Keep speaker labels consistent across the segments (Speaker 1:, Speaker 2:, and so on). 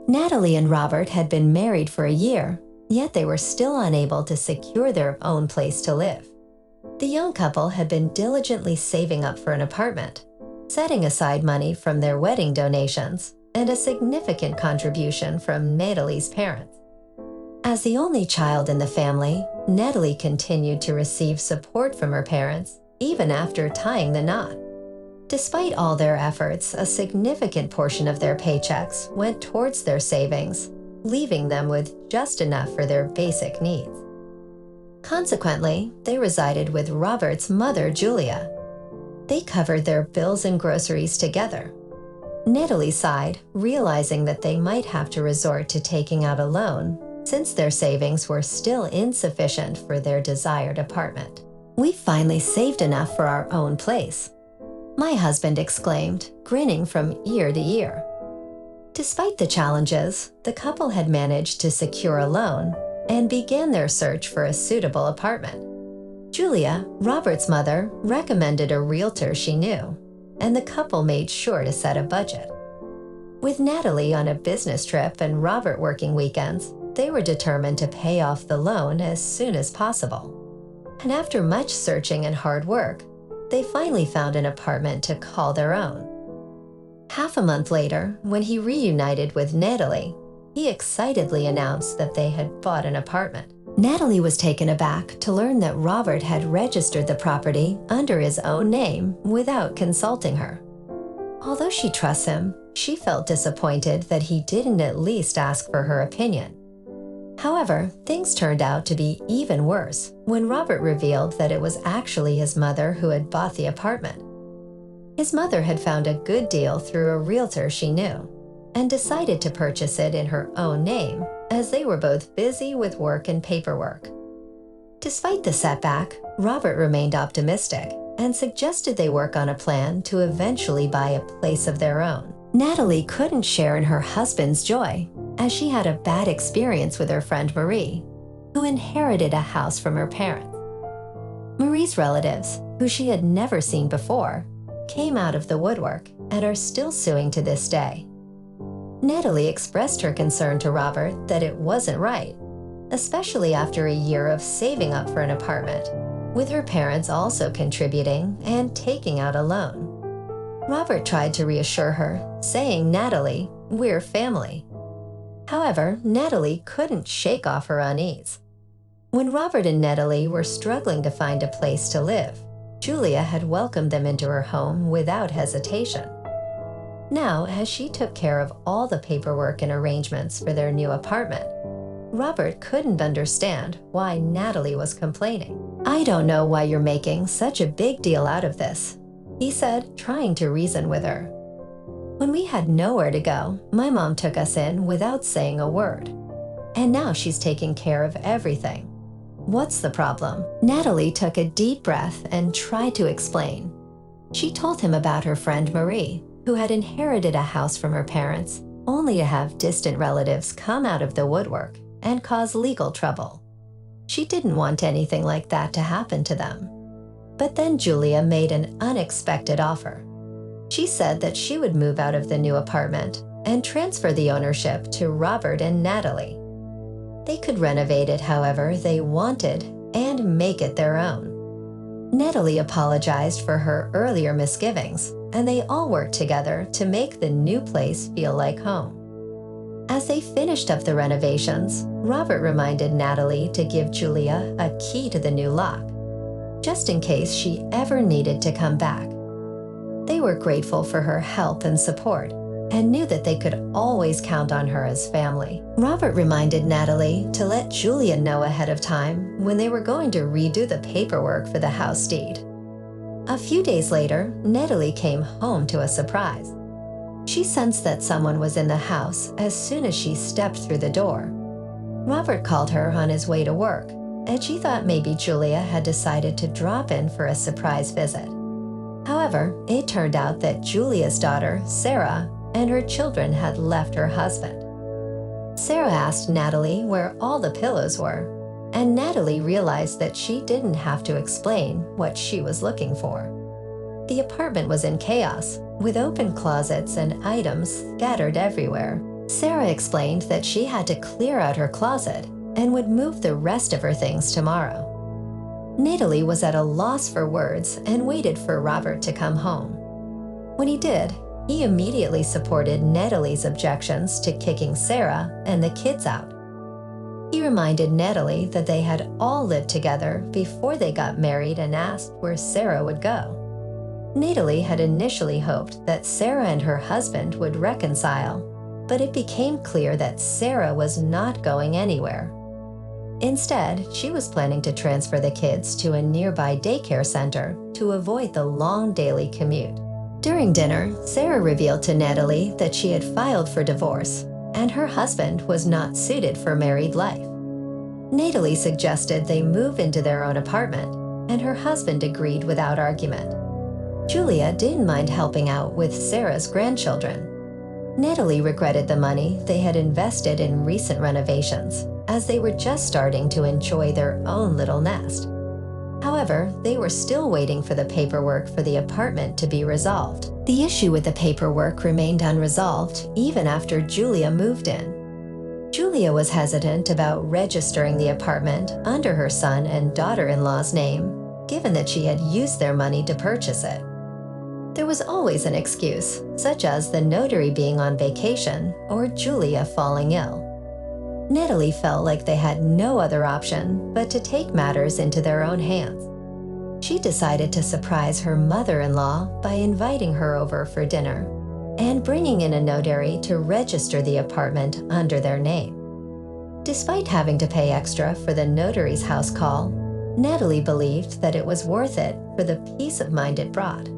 Speaker 1: Natalie and Robert had been married for a year, yet they were still unable to secure their own place to live. The young couple had been diligently saving up for an apartment, setting aside money from their wedding donations and a significant contribution from Natalie's parents. As the only child in the family, Natalie continued to receive support from her parents even after tying the knot. Despite all their efforts, a significant portion of their paychecks went towards their savings, leaving them with just enough for their basic needs. Consequently, they resided with Robert's mother, Julia. They covered their bills and groceries together. Natalie sighed, realizing that they might have to resort to taking out a loan since their savings were still insufficient for their desired apartment. "We finally saved enough for our own place," my husband exclaimed, grinning from ear to ear. Despite the challenges, the couple had managed to secure a loan and began their search for a suitable apartment. Julia, Robert's mother, recommended a realtor she knew, and the couple made sure to set a budget. With Natalie on a business trip and Robert working weekends, they were determined to pay off the loan as soon as possible. And after much searching and hard work, they finally found an apartment to call their own. Half a month later, when he reunited with Natalie, he excitedly announced that they had bought an apartment. Natalie was taken aback to learn that Robert had registered the property under his own name without consulting her. Although she trusts him, she felt disappointed that he didn't at least ask for her opinion. However, things turned out to be even worse when Robert revealed that it was actually his mother who had bought the apartment. His mother had found a good deal through a realtor she knew and decided to purchase it in her own name, as they were both busy with work and paperwork. Despite the setback, Robert remained optimistic and suggested they work on a plan to eventually buy a place of their own. Natalie couldn't share in her husband's joy, as she had a bad experience with her friend Marie, who inherited a house from her parents. Marie's relatives, who she had never seen before, came out of the woodwork and are still suing to this day. Natalie expressed her concern to Robert that it wasn't right, especially after a year of saving up for an apartment, with her parents also contributing and taking out a loan. Robert tried to reassure her, saying, "Natalie, we're family." However, Natalie couldn't shake off her unease. When Robert and Natalie were struggling to find a place to live, Julia had welcomed them into her home without hesitation. Now, as she took care of all the paperwork and arrangements for their new apartment, Robert couldn't understand why Natalie was complaining. "I don't know why you're making such a big deal out of this," he said, trying to reason with her. "When we had nowhere to go, my mom took us in without saying a word. And now she's taking care of everything. What's the problem?" Natalie took a deep breath and tried to explain. She told him about her friend Marie, who had inherited a house from her parents, only to have distant relatives come out of the woodwork and cause legal trouble. She didn't want anything like that to happen to them. But then Julia made an unexpected offer. She said that she would move out of the new apartment and transfer the ownership to Robert and Natalie. They could renovate it however they wanted and make it their own. Natalie apologized for her earlier misgivings, and they all worked together to make the new place feel like home. As they finished up the renovations, Robert reminded Natalie to give Julia a key to the new lock, just in case she ever needed to come back. They were grateful for her help and support, and knew that they could always count on her as family. Robert reminded Natalie to let Julia know ahead of time when they were going to redo the paperwork for the house deed. A few days later, Natalie came home to a surprise. She sensed that someone was in the house as soon as she stepped through the door. Robert called her on his way to work, and she thought maybe Julia had decided to drop in for a surprise visit. However, it turned out that Julia's daughter, Sarah, and her children had left her husband. Sarah asked Natalie where all the pillows were, and Natalie realized that she didn't have to explain what she was looking for. The apartment was in chaos, with open closets and items scattered everywhere, Sarah explained that she had to clear out her closet and would move the rest of her things tomorrow. Natalie was at a loss for words and waited for Robert to come home. When he did, he immediately supported Natalie's objections to kicking Sarah and the kids out. He reminded Natalie that they had all lived together before they got married and asked where Sarah would go. Natalie had initially hoped that Sarah and her husband would reconcile, but it became clear that Sarah was not going anywhere. Instead, she was planning to transfer the kids to a nearby daycare center to avoid the long daily commute. During dinner, Sarah revealed to Natalie that she had filed for divorce, and her husband was not suited for married life. Natalie suggested they move into their own apartment, and her husband agreed without argument. Julia didn't mind helping out with Sarah's grandchildren. Natalie regretted the money they had invested in recent renovations, as they were just starting to enjoy their own little nest. However, they were still waiting for the paperwork for the apartment to be resolved. The issue with the paperwork remained unresolved even after Julia moved in. Julia was hesitant about registering the apartment under her son and daughter-in-law's name, given that she had used their money to purchase it. There was always an excuse, such as the notary being on vacation or Julia falling ill. Natalie felt like they had no other option but to take matters into their own hands. She decided to surprise her mother-in-law by inviting her over for dinner and bringing in a notary to register the apartment under their name. Despite having to pay extra for the notary's house call, Natalie believed that it was worth it for the peace of mind it brought.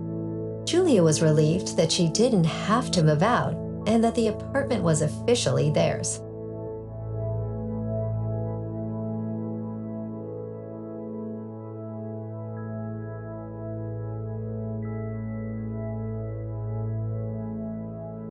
Speaker 1: Julia was relieved that she didn't have to move out and that the apartment was officially theirs.